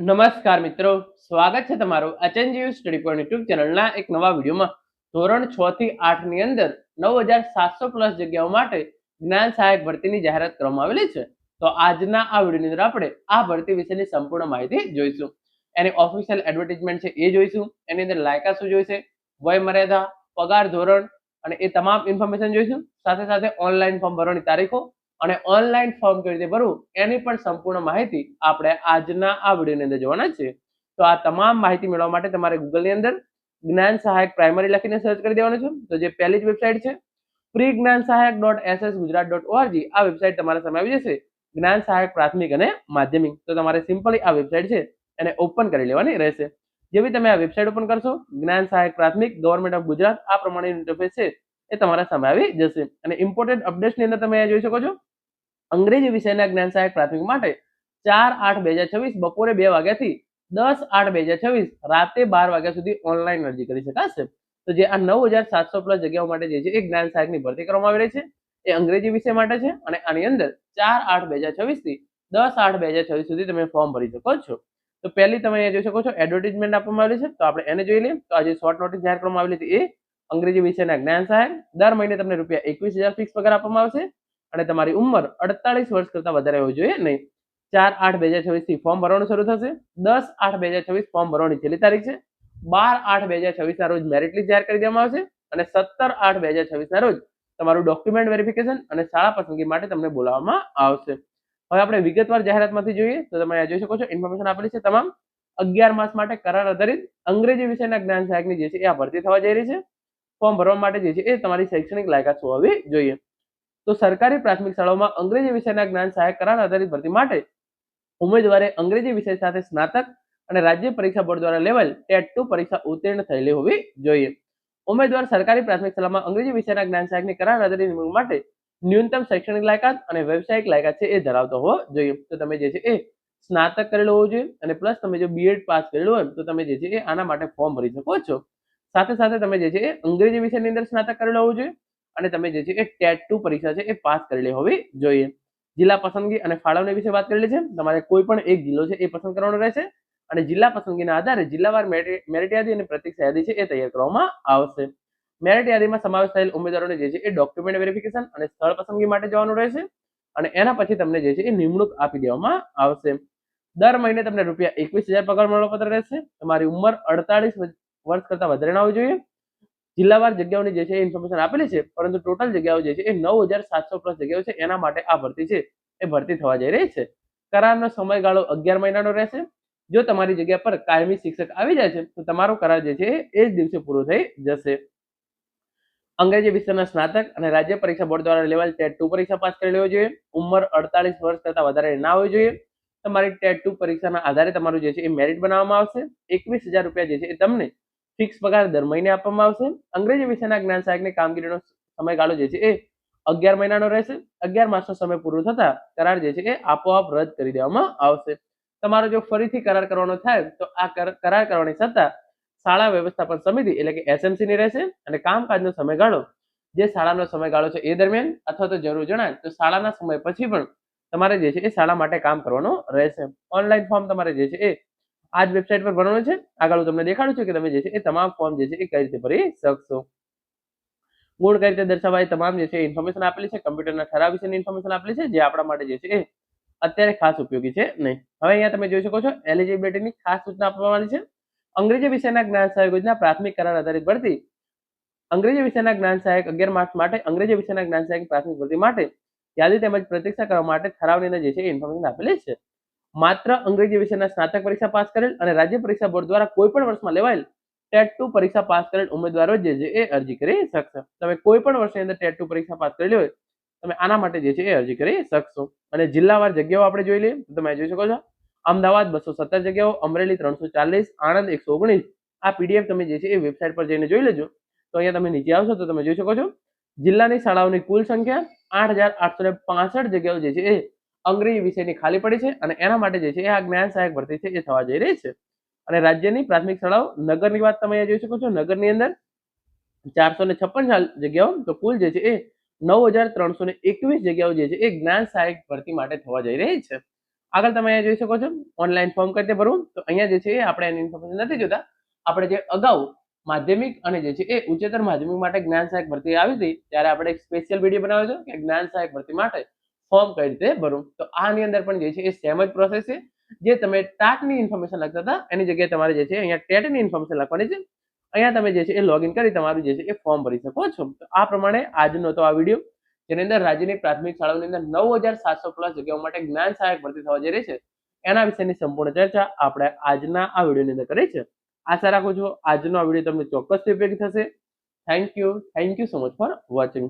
નમસ્કાર મિત્રો, સ્વાગત છે તમારું એચએનજીયુ સ્ટડી પોઈન્ટ યુટ્યુબ ચેનલના એક નવા વિડીયોમાં. ધોરણ 6 થી 8 ની અંદર 9700 પ્લસ જગ્યાઓ માટે જ્ઞાન સહાયક ભરતીની જાહેરાત કરવામાં આવેલી છે. તો આજના આ વિડીયોની અંદર આપણે આ ભરતી વિશેની સંપૂર્ણ માહિતી જોઈશું. એની ઓફિશિયલ એડવર્ટાઇઝમેન્ટ છે એ જોઈશું, એની અંદર લાયકાત શું જોઈશે, વય મર્યાદા, પગાર ધોરણ અને એ તમામ ઇન્ફોર્મેશન જોઈશું. સાથે સાથે ઓનલાઈન ફોર્મ ભરવાની તારીખો અને ઓનલાઈન ફોર્મ કેવી રીતે ભરવું એની પણ સંપૂર્ણ માહિતી આપણે આજના આ વિડીયોની અંદર જોવાના છે. તો આ તમામ માહિતી મેળવવા માટે તમારે ગૂગલની અંદર જ્ઞાન સહાયક પ્રાઇમરી લખીને સર્ચ કરી દેવાનું છે. તો જે પહેલી જ વેબસાઇટ છે ફ્રી જ્ઞાન સહાયક.ssgujarat.org, આ વેબસાઇટ તમારા સામે આવી જશે. જ્ઞાન સહાયક પ્રાથમિક અને માધ્યમિક. તો તમારે સિમ્પલી આ વેબસાઇટ છે એને ઓપન કરી લેવાની રહેશે. જેવી તમે આ વેબસાઇટ ઓપન કરશો, જ્ઞાન સહાયક પ્રાથમિક ગવર્મેન્ટ ઓફ ગુજરાત આ પ્રમાણે ઇન્ટરફેસ છે એ તમારા સામે આવી જશે. અને ઇમ્પોર્ટન્ટ અપડેટ્સની અંદર તમે જોઈ શકો છો, અંગ્રેજી વિષયના જ્ઞાન સહાયક પ્રાથમિક માટે 4/8/2026 બપોરે 2 વાગ્યાથી 10/8/2026 રાતે 12 વાગ્યા સુધી ઓનલાઈન અરજી કરી શકાશે. તો જે આ 9700 પ્લસ જગ્યાઓ માટે જે છે એ જ્ઞાન સહાયકની ભરતી કરવામાં આવી રહી છે એ અંગ્રેજી વિષય માટે છે. અને આની અંદર 4/8/2026 થી 10/8/2026 સુધી તમે ફોર્મ ભરી શકો છો. તો પહેલી તમે જોઈ શકો છો એડવર્ટાઇઝમેન્ટ આપવામાં આવેલી છે, તો આપણે એને જોઈ લઈએ. તો આજે શોર્ટ નોટિસ જાહેર કરવામાં આવેલી હતી એ અંગ્રેજી વિષયના જ્ઞાન સહાયક. દર મહિને તમને ₹21,000 ફિક્સ પગાર આપવામાં આવશે અને તમારી ઉંમર 48 વર્ષ કરતા વધારે હોવી જોઈએ નહીં. 4/8/2026 થી ફોર્મ ભરવાનું શરૂ થશે. 10/8/2026 ફોર્મ ભરવાની છેલ્લી તારીખ છે. 12/8/2026 ના રોજ મેરિટ લિસ્ટ જાહેર કરી દેવામાં આવશે અને 17/8/2026 ના રોજ તમારું ડોક્યુમેન્ટ વેરિફિકેશન અને શાળા પસંદગી માટે તમને બોલાવવામાં આવશે. હવે આપણે વિગતવાર જાહેરાતમાંથી જોઈએ તો તમે જોઈ શકો છો ઇન્ફોર્મેશન આપેલી છે તમામ. 11 માસ માટે કરાર આધારિત અંગ્રેજી વિષયના જ્ઞાન સહાયકની જે છે એ આ ભરતી થવા જઈ રહી છે. ફોર્મ ભરવા માટે જે છે એ તમારી શૈક્ષણિક લાયકાત હોવી જોઈએ. તો સરકારી પ્રાથમિક શાળાઓમાં અંગ્રેજી વિષયના જ્ઞાન સહાયક કરાર આધારિત ભરતી માટે ઉમેદવારે અંગ્રેજી વિષય સાથે સ્નાતક અને રાજ્ય પરીક્ષા બોર્ડ દ્વારા લેવલ ટેટ 2 પરીક્ષા ઉત્તીર્ણ થયેલી હોવી જોઈએ. ઉમેદવાર સરકારી પ્રાથમિક શાળામાં અંગ્રેજી વિષયના જ્ઞાન સહાયકની કરાર આધારિત નિમણૂક માટે ન્યૂનતમ શૈક્ષણિક લાયકાત અને વ્યવસાયિક લાયકાત છે એ ધરાવતો હોવો જોઈએ. તો તમે જે છે એ સ્નાતક કરેલો હોવો જોઈએ અને પ્લસ તમે જો બીએડ પાસ કરેલું હોય તો તમે જે છે એ આના માટે ફોર્મ ભરી શકો છો. સાથે સાથે તમે જે છે એ અંગ્રેજી વિષયની અંદર સ્નાતક કરેલો હોવું જોઈએ અને તમે જે છે એ ટેટ 2 પરીક્ષા છે એ પાસ કરેલી હોવી જોઈએ. જિલ્લા પસંદગી અને ફાળવણી વિશે વાત કરેલી છે. તમારે કોઈ પણ એક જિલ્લો છે એ પસંદ કરવાનો રહેશે અને જિલ્લા પસંદગીના આધારે જિલ્લાવાર મેરિટ યાદી અને પ્રતીક્ષા યાદી છે એ તૈયાર કરવામાં આવશે. મેરિટ યાદીમાં સમાવેશ થયેલ ઉમેદવારોને જે છે એ ડોક્યુમેન્ટ વેરિફિકેશન અને સ્થળ પસંદગી માટે જવાનું રહેશે અને એના પછી તમને જે છે એ નિમણૂક આપી દેવામાં આવશે. દર મહિને તમને ₹21,000 પગાર મળવાપાત્ર રહેશે. તમારી ઉંમર 48 વર્ષ કરતા વધારે ના હોવી જોઈએ. જિલ્લાવાર જગ્યાઓની જે છે એ ઇન્ફોર્મેશન આપેલી છે, પરંતુ ટોટલ જગ્યાઓ જે છે એ 9700 પ્લસ જગ્યાઓ છે એના માટે આ ભરતી છે એ ભરતી થવા જઈ રહી છે. કરારનો સમયગાળો 11 મહિનાનો રહેશે. જો તમારી જગ્યા પર કાયમી શિક્ષક આવી જાય છે તો તમારો કરાર જે છે એ જ દિવસે પૂરો થઈ જશે. અંગ્રેજી વિષયના સ્નાતક અને રાજ્ય પરીક્ષા બોર્ડ દ્વારા લેવલ ટેટ 2 પરીક્ષા પાસ કરેલી હોવી જોઈએ. ઉંમર 48 વર્ષ કરતા વધારે ના હોવી જોઈએ. તમારી ટેટ 2 પરીક્ષાના આધારે તમારું જે છે એ મેરિટ બનાવવામાં આવશે. ₹21,000 જે છે એ તમને ફિક્સ પગાર દર મહિને આપવામાં આવશે. અંગ્રેજી વિષયના જ્ઞાન સહાયકની કામગીરીનો સમયગાળો જે છે એ 11 મહિનાનો રહેશે. 11 માસનો સમય પૂરો થતા કરાર જે છે એ આપોઆપ રદ કરી દેવામાં આવશે. તમારો જો ફરીથી કરાર કરવાનો થાય તો આ કરાર કરવાની સત્તા શાળા વ્યવસ્થાપન સમિતિ એટલે કે એસએમસી ની રહેશે અને કામકાજનો સમયગાળો જે શાળાનો સમયગાળો છે એ દરમિયાન અથવા તો જરૂર જણાય તો શાળાના સમય પછી પણ તમારે જે છે એ શાળા માટે કામ કરવાનું રહેશે. ઓનલાઈન ફોર્મ તમારે જે છે એ આ જ વેબસાઇટ પર ભરવાનું છે. આગળ હું તમને દેખાડું છું કે તમે જે છે એ તમામ ફોર્મ જે છે એ કઈ રીતે ભરી શકશો. ગુણ કઈ રીતે દર્શાવાય તમામ જે છે ઇન્ફોર્મેશન આપેલી છે. કમ્પ્યુટરના ઠરાવ વિશેની ઇન્ફોર્મેશન આપેલી છે જે આપણા માટે જે છે એ અત્યારે ખાસ ઉપયોગી છે નહીં. હવે અહીંયા તમે જોઈ શકો છો એલિજિબિલિટીની ખાસ સૂચના આપવામાં આવી છે. અંગ્રેજી વિષયના જ્ઞાન સહાયક યોજના પ્રાથમિક કરાર આધારિત ભરતી. અંગ્રેજી વિષયના જ્ઞાન સહાયક 11 માર્ચ માટે અંગ્રેજી વિષયના જ્ઞાન સહાયક પ્રાથમિક ભરતી માટે યાદી તેમજ પ્રતીક્ષા કરવા માટે ઠરાવની અંદર જે છે ઇન્ફોર્મેશન આપેલી છે. માત્ર અંગ્રેજી વિષયના સ્નાતક પરીક્ષા પાસ કરેલ અને રાજ્ય પરીક્ષા બોર્ડ દ્વારા કોઈ પણ વર્ષમાં લેવાયેલ ટેટ 2 પરીક્ષા પાસ કરેલ ઉમેદવારો જે છે એ અરજી કરી શકશે. તમે કોઈ પણ વર્ષની અંદર ટેટ 2 પરીક્ષા પાસ કરેલી હોય તમે આના માટે જે છે એ અરજી કરી શકશો. અને જિલ્લાવાર જગ્યાઓ આપણે જોઈ લઈએ તો તમે જોઈ શકો છો અમદાવાદ 217 જગ્યાઓ, અમરેલી 340, આણંદ 119. આ પીડીએફ તમે જે છે એ વેબસાઇટ પર જઈને જોઈ લેજો. તો અહીંયા તમે નીચે આવશો તો તમે જોઈ શકો છો જિલ્લાની શાળાઓની કુલ સંખ્યા 8,865 જગ્યાઓ જે છે એ અંગ્રેજી વિષયની ખાલી પડી છે અને એના માટે જે છે એ આ જ્ઞાન સહાયક ભરતી છે એ થવા જઈ રહી છે. અને રાજ્યની પ્રાથમિક શાળાઓ નગરની વાત તમે જોઈ શકો છો. નગરની અંદર 456 જગ્યાઓ, તો કુલ જે છે એ 9,321 જગ્યાઓ જે છે એ જ્ઞાન સહાયક ભરતી માટે થવા જઈ રહી છે. આગળ તમે અહીંયા જોઈ શકો છો ઓનલાઈન ફોર્મ કઈ રીતે ભરવું. તો અહીંયા જે છે એ આપણે એની ઇન્ફોર્મેશન નથી જોતા. આપણે જે અગાઉ માધ્યમિક અને જે છે એ ઉચ્ચતર માધ્યમિક માટે જ્ઞાન સહાયક ભરતી આવી હતી ત્યારે આપણે એક સ્પેશિયલ વિડીયો બનાવ્યો હતો કે જ્ઞાન સહાયક ભરતી માટે ફોર્મ કઈ રીતે ભરવું. તો આની અંદર પણ જે છે એ સેમ જ પ્રોસેસ છે. જે તમે ટાટની ઇન્ફોર્મેશન લખતા હતા એની જગ્યાએ તમારે જે છે અહીંયા ટેટની ઇન્ફોર્મેશન લખવાની છે. અહીંયા તમે જે છે એ લોગિન કરી તમારું જે છે એ ફોર્મ ભરી શકો છો. તો આ પ્રમાણે આજનો તો આ વિડીયો જેની અંદર રાજ્યની પ્રાથમિક શાળાઓની અંદર 9,700+ જગ્યાઓ માટે જ્ઞાન સહાયક ભરતી થવા જઈ રહી છે એના વિશેની સંપૂર્ણ ચર્ચા આપણે આજના આ વિડીયોની અંદર કરી છે. આશા રાખું છું આજનો આ વિડીયો તમને ચોક્કસથી ઉપયોગી થશે. Thank you so much for watching.